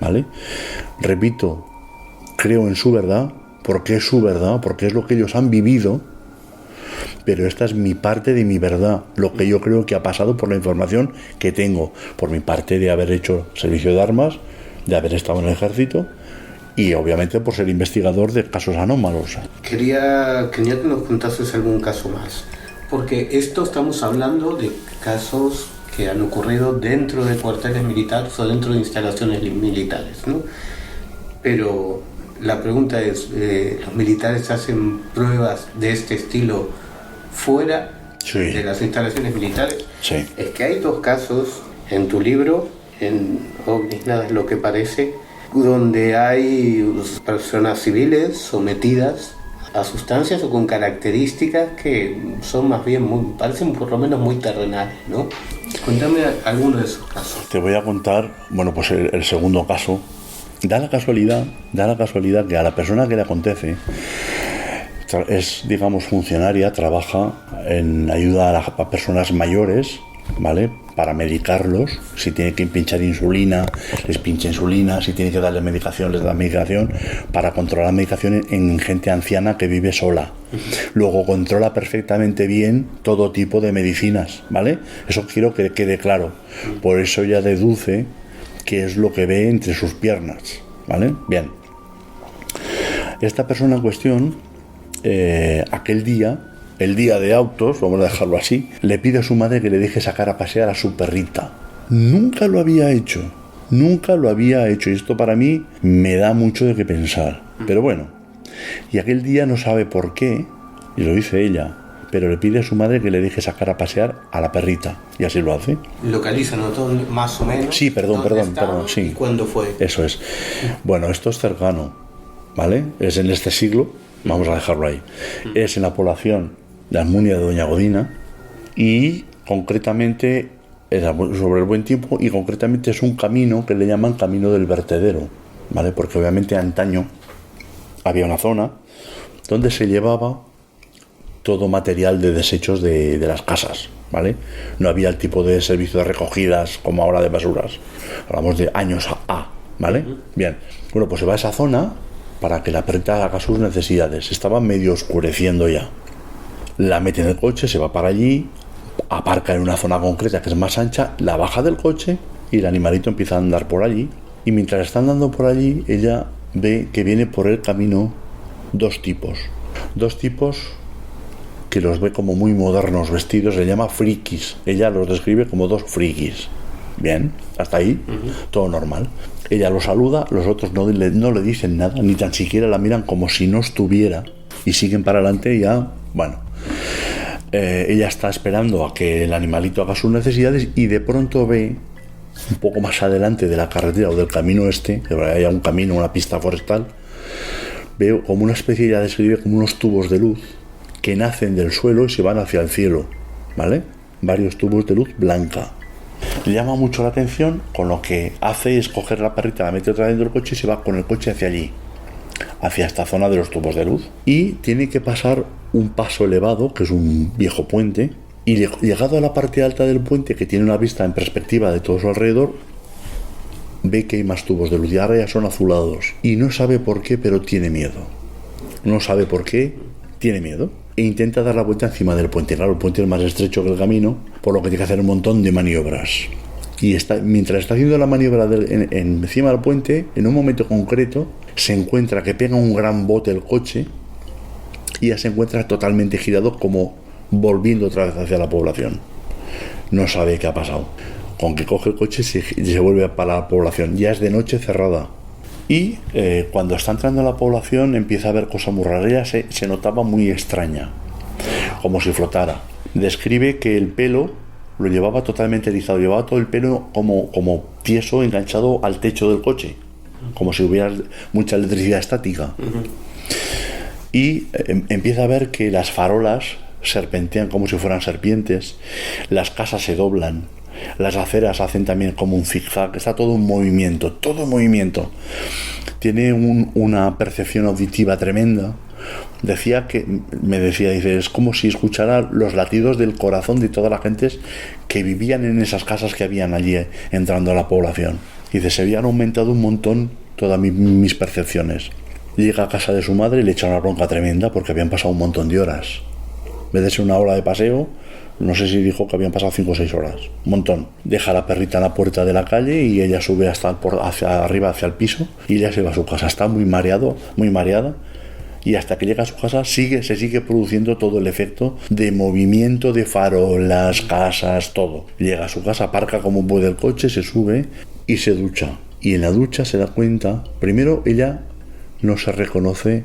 C: ¿vale? Repito, creo en su verdad, porque es su verdad, porque es lo que ellos han vivido, pero esta es mi parte de mi verdad, lo que yo creo que ha pasado por la información que tengo, por mi parte de haber hecho servicio de armas, de haber estado en el ejército y obviamente por ser investigador de casos anómalos.
B: Quería que nos contases algún caso más, porque esto estamos hablando de casos que han ocurrido dentro de cuarteles militares o dentro de instalaciones militares, ¿no? Pero la pregunta es, ¿los militares hacen pruebas de este estilo fuera de las instalaciones militares?
C: Sí.
B: Es que hay dos casos en tu libro, en OVNIs Nada es lo que parece, donde hay personas civiles sometidas a sustancias o con características que son más bien parecen por lo menos muy terrenales, ¿no? Cuéntame alguno de esos casos.
C: Te voy a contar, bueno, pues el segundo caso. Da la casualidad que a la persona que le acontece es, digamos, funcionaria, trabaja en ayuda a personas mayores ¿vale? Para medicarlos, si tiene que pinchar insulina, les pincha insulina, si tiene que darle medicación, les da medicación, para controlar la medicación en gente anciana que vive sola. Luego controla perfectamente bien todo tipo de medicinas, ¿vale? Eso quiero que quede claro. Por eso ella deduce qué es lo que ve entre sus piernas, ¿vale? Bien. Esta persona en cuestión, aquel día, el día de autos, vamos a dejarlo así, le pide a su madre que le deje sacar a pasear a su perrita. Nunca lo había hecho, y esto para mí me da mucho de qué pensar. Pero bueno, y aquel día no sabe por qué, y lo dice ella, pero le pide a su madre que le deje sacar a pasear a la perrita, y así lo hace.
B: Localiza, ¿no? Todo más o menos.
C: Sí, perdón, sí.
B: ¿Y cuándo fue?
C: Eso es. Bueno, esto es cercano, ¿vale? Es en este siglo, vamos a dejarlo ahí. Es en la población de Almunia de Doña Godina, y concretamente sobre el Buen Tiempo, y concretamente es un camino que le llaman Camino del Vertedero, ¿vale? Porque obviamente antaño había una zona donde se llevaba todo material de desechos de las casas, ¿vale? No había el tipo de servicio de recogidas como ahora de basuras. Hablamos de años A, ¿vale? Bien. Bueno, pues se va a esa zona para que la perrita haga sus necesidades. Estaba medio oscureciendo ya. La mete en el coche, se va para allí, aparca en una zona concreta que es más ancha, la baja del coche y el animalito empieza a andar por allí. Y mientras está andando por allí, ella ve que viene por el camino dos tipos que los ve como muy modernos vestidos, le llama frikis. Ella los describe como dos frikis. Bien, hasta ahí, todo normal. Ella los saluda, los otros no le dicen nada, ni tan siquiera la miran como si no estuviera, y siguen para adelante y ya, bueno. Ella está esperando a que el animalito haga sus necesidades, y de pronto ve un poco más adelante de la carretera o del camino que hay un camino, una pista forestal, veo como una especie, ella describe como unos tubos de luz que nacen del suelo y se van hacia el cielo, ¿vale? Varios tubos de luz blanca. Le llama mucho la atención, con lo que hace es coger la perrita, la mete otra vez dentro del coche y se va con el coche hacia allí, hacia esta zona de los tubos de luz, y tiene que pasar un paso elevado, que es un viejo puente, y llegado a la parte alta del puente, que tiene una vista en perspectiva de todo su alrededor, ve que hay más tubos de luz, y ahora ya son azulados, y no sabe por qué, pero tiene miedo. E intenta dar la vuelta encima del puente. Claro, el puente es más estrecho que el camino, por lo que tiene que hacer un montón de maniobras. Y mientras está haciendo la maniobra encima del puente, en un momento concreto se encuentra que pega un gran bote el coche, y ya se encuentra totalmente girado, como volviendo otra vez hacia la población. No sabe qué ha pasado. Con que coge el coche se vuelve para la población. Ya es de noche, cerrada. Y cuando está entrando a la población empieza a ver cosas muy raras. Ella se notaba muy extraña, como si flotara. Describe que el pelo lo llevaba totalmente erizado, llevaba todo el pelo como tieso, enganchado al techo del coche, como si hubiera mucha electricidad estática. Y empieza a ver que las farolas serpentean como si fueran serpientes, las casas se doblan, las aceras hacen también como un zigzag, está todo en movimiento. Tiene una percepción auditiva tremenda. Dice, es como si escuchara los latidos del corazón de todas las gentes que vivían en esas casas que habían allí entrando a la población. Dice, se habían aumentado un montón todas mis percepciones. Llega a casa de su madre y le echa una bronca tremenda porque habían pasado un montón de horas. En vez de ser una hora de paseo, no sé si dijo que habían pasado 5 o 6 horas. Un montón. Deja a la perrita en la puerta de la calle y ella sube hacia arriba, hacia el piso, y ella se va a su casa. Está muy mareada. Y hasta que llega a su casa se sigue produciendo todo el efecto de movimiento de farolas, casas, todo. Llega a su casa, aparca como puede el coche, se sube y se ducha. Y en la ducha se da cuenta, primero ella no se reconoce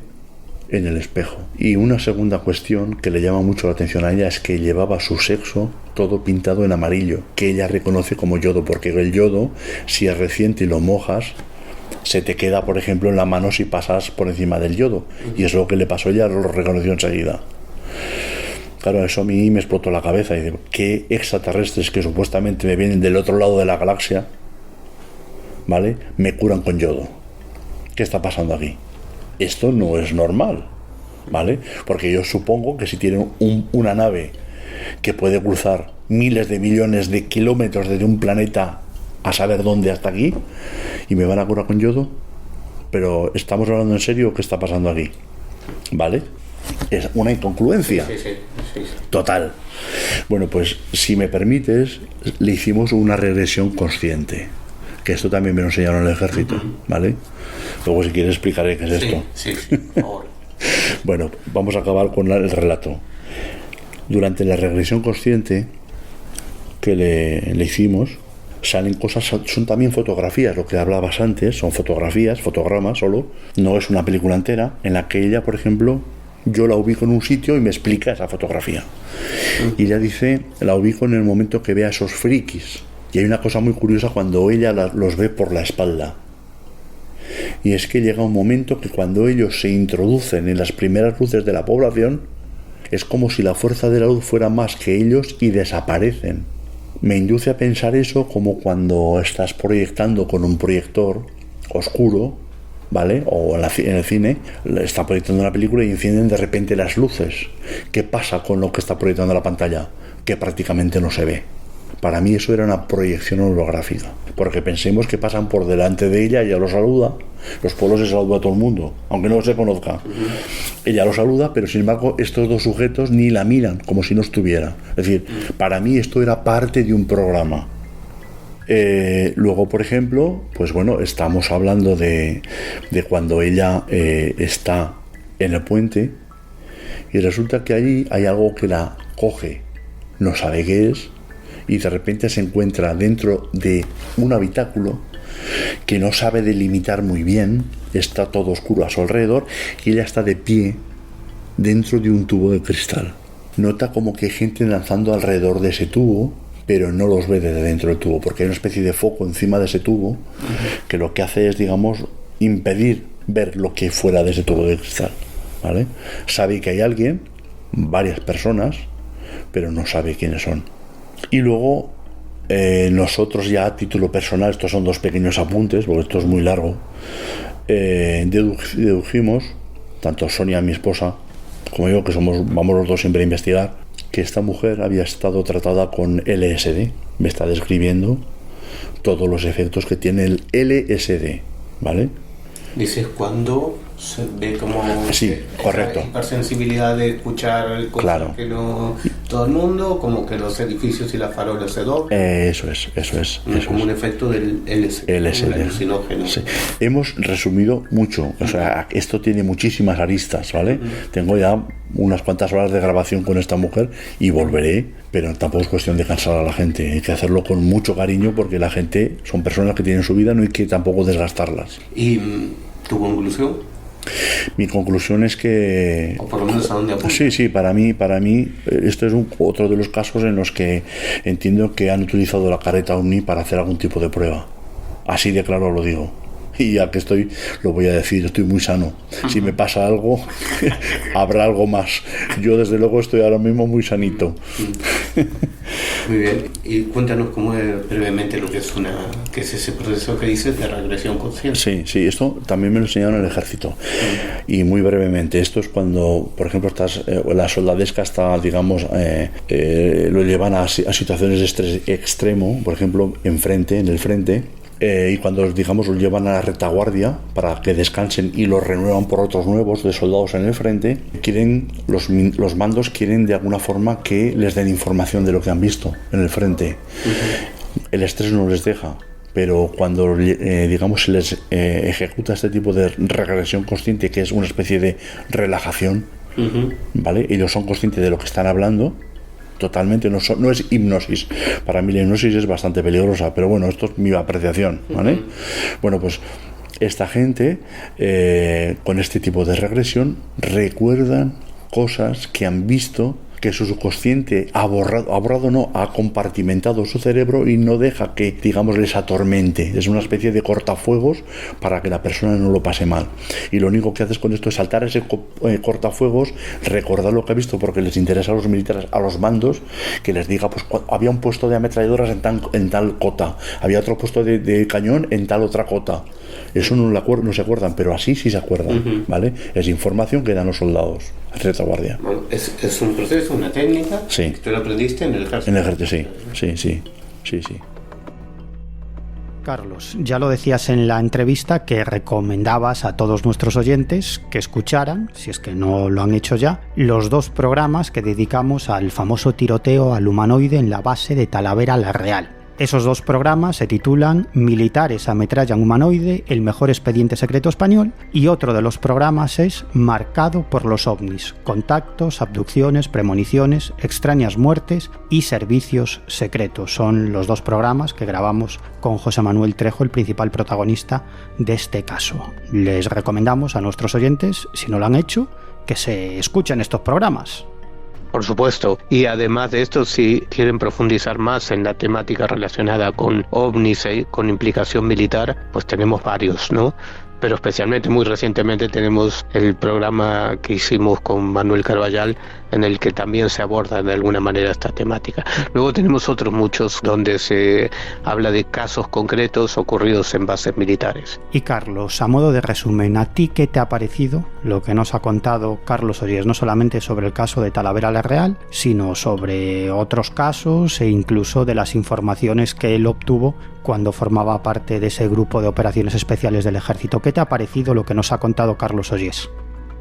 C: en el espejo. Y una segunda cuestión que le llama mucho la atención a ella es que llevaba su sexo todo pintado en amarillo, que ella reconoce como yodo, porque el yodo, si es reciente y lo mojas, se te queda, por ejemplo, en la mano si pasas por encima del yodo. Y es lo que le pasó a ella, lo reconoció enseguida. Claro, eso a mí me explotó la cabeza. Y digo, ¿qué extraterrestres que supuestamente me vienen del otro lado de la galaxia, ¿vale?, me curan con yodo? ¿Qué está pasando aquí? Esto no es normal, ¿vale? Porque yo supongo que si tienen una nave que puede cruzar miles de millones de kilómetros desde un planeta a saber dónde hasta aquí, y me van a curar con yodo. Pero ¿estamos hablando en serio o qué está pasando aquí? ¿Vale? Es una incongruencia. Sí. Total. Bueno, pues si me permites, le hicimos una regresión consciente, que esto también me lo enseñaron en el ejército, ¿vale? Luego si quieres explicaré qué es esto.
B: Sí, por favor.
C: Bueno, vamos a acabar con el relato. Durante la regresión consciente que le hicimos, salen cosas, son también fotografías, lo que hablabas antes, son fotografías, fotogramas solo, no es una película entera, en la que ella, por ejemplo, yo la ubico en un sitio y me explica esa fotografía. Y ella dice, la ubico en el momento que ve a esos frikis. Y hay una cosa muy curiosa cuando ella los ve por la espalda. Y es que llega un momento que cuando ellos se introducen en las primeras luces de la población, es como si la fuerza de la luz fuera más que ellos y desaparecen. Me induce a pensar eso como cuando estás proyectando con un proyector oscuro, ¿vale? O en el cine, está proyectando una película y encienden de repente las luces. ¿Qué pasa con lo que está proyectando la pantalla? Que prácticamente no se ve. Para mí eso era una proyección holográfica, porque pensemos que pasan por delante de ella, ella lo saluda, los pueblos se saluda a todo el mundo, aunque no se conozca. Ella lo saluda, pero sin embargo estos dos sujetos ni la miran, como si no estuviera. Es decir, para mí esto era parte de un programa. Luego, por ejemplo, pues bueno, estamos hablando de cuando ella está en el puente y resulta que allí hay algo que la coge, no sabe qué es, y de repente se encuentra dentro de un habitáculo que no sabe delimitar muy bien, está todo oscuro a su alrededor y ella está de pie dentro de un tubo de cristal. Nota como que hay gente lanzando alrededor de ese tubo, pero no los ve desde dentro del tubo, porque hay una especie de foco encima de ese tubo que lo que hace es, digamos, impedir ver lo que fuera de ese tubo de cristal, ¿vale? Sabe que hay alguien, varias personas, pero no sabe quiénes son. Y luego nosotros ya a título personal, estos son dos pequeños apuntes, porque esto es muy largo, dedujimos, tanto Sonia, mi esposa, como yo, que vamos los dos siempre a investigar, que esta mujer había estado tratada con LSD. Me está describiendo todos los efectos que tiene el LSD, ¿vale?
B: Dices cuando se ve como
C: sí, correcto,
B: hipersensibilidad de escuchar cosas, claro, que no todo el mundo, como que los edificios y las farolas se doblan.
C: Eso es.
B: Como un efecto del LSD. Alucinógeno.
C: Sí. Hemos resumido mucho, o sea, esto tiene muchísimas aristas, ¿vale? Tengo ya unas cuantas horas de grabación con esta mujer y volveré, pero tampoco es cuestión de cansar a la gente, hay que hacerlo con mucho cariño porque la gente son personas que tienen su vida, no hay que tampoco desgastarlas.
B: ¿Y tu conclusión?
C: Mi conclusión es que,
B: o por lo menos a dónde apunta.
C: Sí, para mí esto es otro de los casos en los que entiendo que han utilizado la careta OVNI para hacer algún tipo de prueba. Así de claro lo digo. Y ya que estoy, lo voy a decir, estoy muy sano. Si me pasa algo, habrá algo más. Yo desde luego estoy ahora mismo muy sanito.
B: Muy bien. Y cuéntanos cómo es brevemente lo que es qué es ese proceso que dices de regresión consciente.
C: Sí, esto también me lo enseñaron en el ejército. Y muy brevemente, esto es cuando, por ejemplo, la soldadesca está, digamos, lo llevan a situaciones de estrés extremo, por ejemplo, en el frente. Y cuando, digamos, los llevan a la retaguardia para que descansen y los renuevan por otros nuevos de soldados en el frente, los mandos quieren de alguna forma que les den información de lo que han visto en el frente. El estrés no les deja, pero cuando digamos se les ejecuta este tipo de regresión consciente, que es una especie de relajación, ¿vale? Ellos son conscientes de lo que están hablando totalmente, no es hipnosis. Para mí la hipnosis es bastante peligrosa, pero bueno, esto es mi apreciación, ¿vale? Bueno, pues esta gente con este tipo de regresión recuerdan cosas que han visto, que su subconsciente ha compartimentado su cerebro y no deja que, digamos, les atormente. Es una especie de cortafuegos para que la persona no lo pase mal. Y lo único que haces con esto es saltar ese cortafuegos, recordar lo que ha visto, porque les interesa a los militares, a los mandos, que les diga, pues había un puesto de ametralladoras en tal cota, había otro puesto de cañón en tal otra cota. Eso no se acuerdan, pero así sí se acuerdan, ¿vale? Es información que dan los soldados a retaguardia.
B: Bueno, es un proceso una técnica.
C: Sí.
B: ¿Tú lo aprendiste en el ejército?
C: En el ejército, sí.
A: Carlos, ya lo decías en la entrevista que recomendabas a todos nuestros oyentes que escucharan, si es que no lo han hecho ya, los 2 programas que dedicamos al famoso tiroteo al humanoide en la base de Talavera la Real. Esos 2 programas se titulan Militares ametrallan humanoide, el mejor expediente secreto español, y otro de los programas es Marcado por los ovnis, contactos, abducciones, premoniciones, extrañas muertes y servicios secretos. Son los 2 programas que grabamos con José Manuel Trejo, el principal protagonista de este caso. Les recomendamos a nuestros oyentes, si no lo han hecho, que se escuchen estos programas.
B: Por supuesto, y además de esto, si quieren profundizar más en la temática relacionada con ovnis y con implicación militar, pues tenemos varios, ¿no? Pero especialmente muy recientemente tenemos el programa que hicimos con Manuel Carballal, en el que también se aborda de alguna manera esta temática. Luego tenemos otros muchos donde se habla de casos concretos ocurridos en bases militares.
A: Y Carlos, a modo de resumen, ¿a ti qué te ha parecido lo que nos ha contado Carlos Ollés? No solamente sobre el caso de Talavera la Real, sino sobre otros casos e incluso de las informaciones que él obtuvo cuando formaba parte de ese grupo de operaciones especiales del ejército. ¿Qué te ha parecido lo que nos ha contado Carlos Ollés?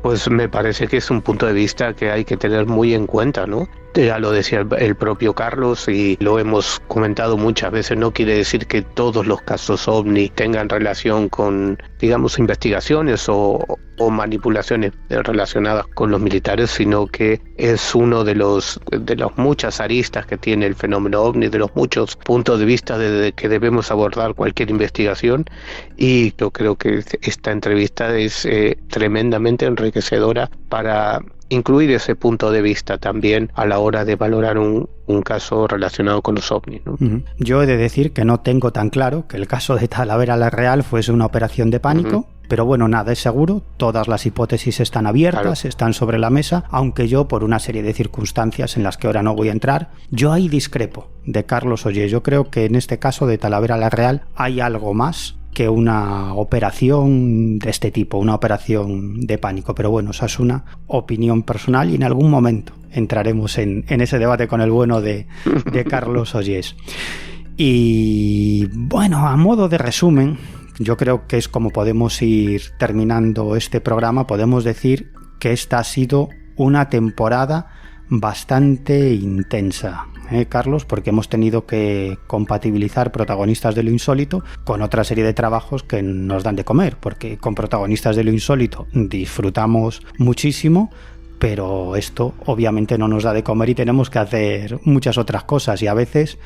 B: Pues me parece que es un punto de vista que hay que tener muy en cuenta, ¿no? Ya lo decía el propio Carlos y lo hemos comentado muchas veces, no quiere decir que todos los casos OVNI tengan relación con, digamos, investigaciones o manipulaciones relacionadas con los militares, sino que es uno de las muchas aristas que tiene el fenómeno OVNI, de los muchos puntos de vista desde que debemos abordar cualquier investigación, y yo creo que esta entrevista es tremendamente enriquecedora para incluir ese punto de vista también a la hora de valorar un caso relacionado con los ovnis, ¿no?
A: Yo he de decir que no tengo tan claro que el caso de Talavera la Real fuese una operación de pánico, pero bueno, nada es seguro, todas las hipótesis están abiertas, claro, están sobre la mesa, aunque yo, por una serie de circunstancias en las que ahora no voy a entrar, yo ahí discrepo de Carlos Ollés. Yo creo que en este caso de Talavera la Real hay algo más que una operación de este tipo, una operación de pánico. Pero bueno, esa es una opinión personal y en algún momento entraremos en ese debate con el bueno de Carlos Ollés. Y bueno, a modo de resumen, yo creo que es como podemos ir terminando este programa. Podemos decir que esta ha sido una temporada bastante intensa, Carlos, porque hemos tenido que compatibilizar Protagonistas de lo Insólito con otra serie de trabajos que nos dan de comer, porque con Protagonistas de lo Insólito disfrutamos muchísimo, pero esto obviamente no nos da de comer y tenemos que hacer muchas otras cosas, y a veces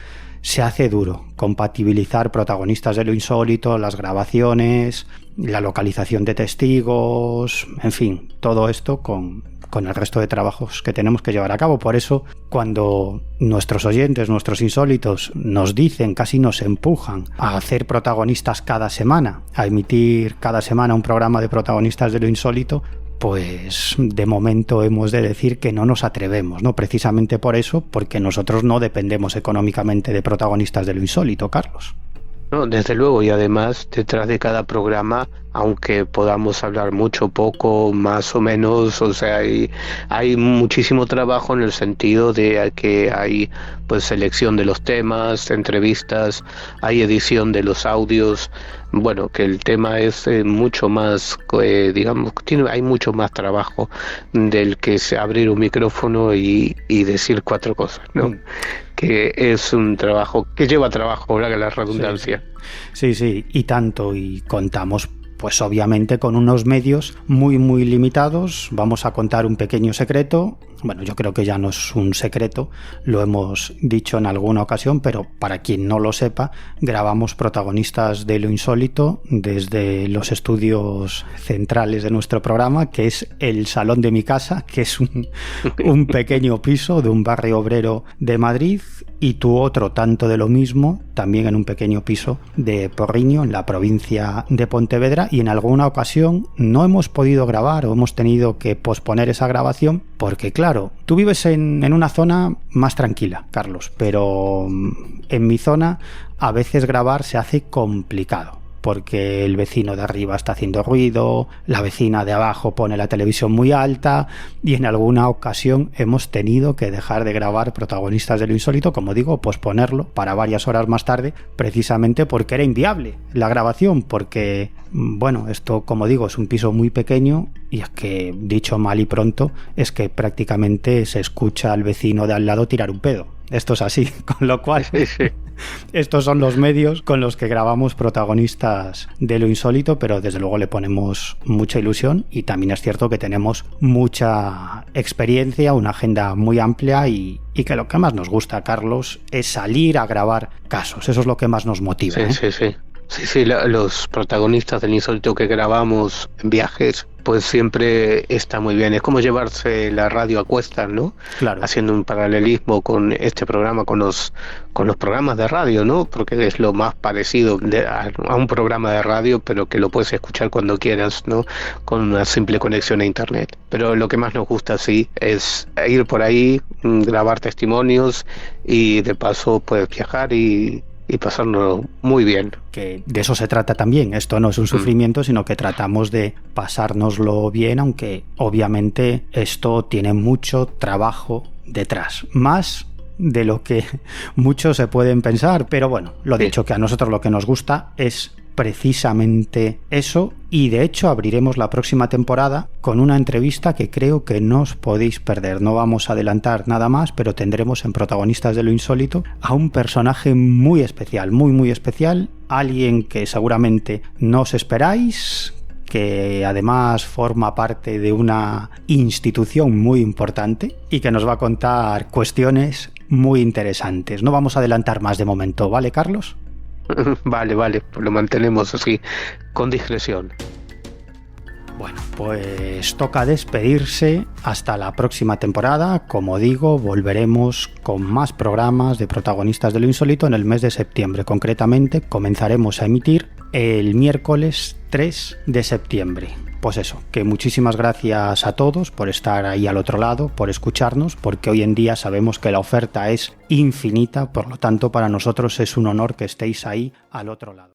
A: se hace duro compatibilizar Protagonistas de lo Insólito, las grabaciones, la localización de testigos, en fin, todo esto con el resto de trabajos que tenemos que llevar a cabo. Por eso, cuando nuestros oyentes, nuestros insólitos, nos dicen, casi nos empujan a hacer protagonistas cada semana, a emitir cada semana un programa de Protagonistas de lo Insólito, pues de momento hemos de decir que no nos atrevemos, ¿no? Precisamente por eso, porque nosotros no dependemos económicamente de Protagonistas de lo Insólito, Carlos.
B: No, desde luego, y además detrás de cada programa, aunque podamos hablar mucho, poco, más o menos, o sea, hay muchísimo trabajo en el sentido de que hay pues selección de los temas, entrevistas, hay edición de los audios, bueno, que el tema es mucho más, digamos, hay mucho más trabajo del que abrir un micrófono y decir 4 cosas, ¿no? Que es un trabajo que lleva trabajo, valga la redundancia.
A: Sí, y tanto, y contamos pues obviamente con unos medios muy muy limitados. Vamos a contar un pequeño secreto. Bueno, yo creo que ya no es un secreto, lo hemos dicho en alguna ocasión, pero para quien no lo sepa, grabamos Protagonistas de lo Insólito desde los estudios centrales de nuestro programa, que es el salón de mi casa, que es un pequeño piso de un barrio obrero de Madrid, y tu otro tanto de lo mismo, también en un pequeño piso de Porriño, en la provincia de Pontevedra, y en alguna ocasión no hemos podido grabar o hemos tenido que posponer esa grabación porque, claro, tú vives en una zona más tranquila, Carlos, pero en mi zona a veces grabar se hace complicado, porque el vecino de arriba está haciendo ruido, la vecina de abajo pone la televisión muy alta, y en alguna ocasión hemos tenido que dejar de grabar Protagonistas de lo Insólito, como digo, posponerlo para varias horas más tarde, precisamente porque era inviable la grabación, porque, bueno, esto, como digo, es un piso muy pequeño, y es que, dicho mal y pronto, es que prácticamente se escucha al vecino de al lado tirar un pedo. Esto es así, con lo cual estos son los medios con los que grabamos Protagonistas de lo Insólito, pero desde luego le ponemos mucha ilusión, y también es cierto que tenemos mucha experiencia, una agenda muy amplia, y que lo que más nos gusta, Carlos, es salir a grabar casos. Eso es lo que más nos motiva.
B: Sí, los protagonistas del Insólito que grabamos en viajes, pues siempre está muy bien. Es como llevarse la radio a cuestas, ¿no?
A: Claro.
B: Haciendo un paralelismo con este programa, con los programas de radio, ¿no? Porque es lo más parecido a un programa de radio, pero que lo puedes escuchar cuando quieras, ¿no? Con una simple conexión a internet. Pero lo que más nos gusta, sí, es ir por ahí, grabar testimonios, y de paso puedes viajar y pasarlo muy bien.
A: Que de eso se trata también. Esto no es un sufrimiento, sino que tratamos de pasárnoslo bien, aunque obviamente esto tiene mucho trabajo detrás. Más de lo que muchos se pueden pensar, pero bueno, lo dicho, que a nosotros lo que nos gusta es precisamente eso, y de hecho abriremos la próxima temporada con una entrevista que creo que no os podéis perder. No vamos a adelantar nada más, pero tendremos en Protagonistas de lo Insólito a un personaje muy especial, muy especial, alguien que seguramente no os esperáis, que además forma parte de una institución muy importante y que nos va a contar cuestiones muy interesantes. No vamos a adelantar más de momento, ¿vale, Carlos?
B: Vale, lo mantenemos así, con discreción.
A: Bueno, pues toca despedirse hasta la próxima temporada. Como digo, volveremos con más programas de Protagonistas de lo Insólito en el mes de septiembre. Concretamente, comenzaremos a emitir el miércoles 3 de septiembre. Pues eso, que muchísimas gracias a todos por estar ahí al otro lado, por escucharnos, porque hoy en día sabemos que la oferta es infinita, por lo tanto para nosotros es un honor que estéis ahí al otro lado.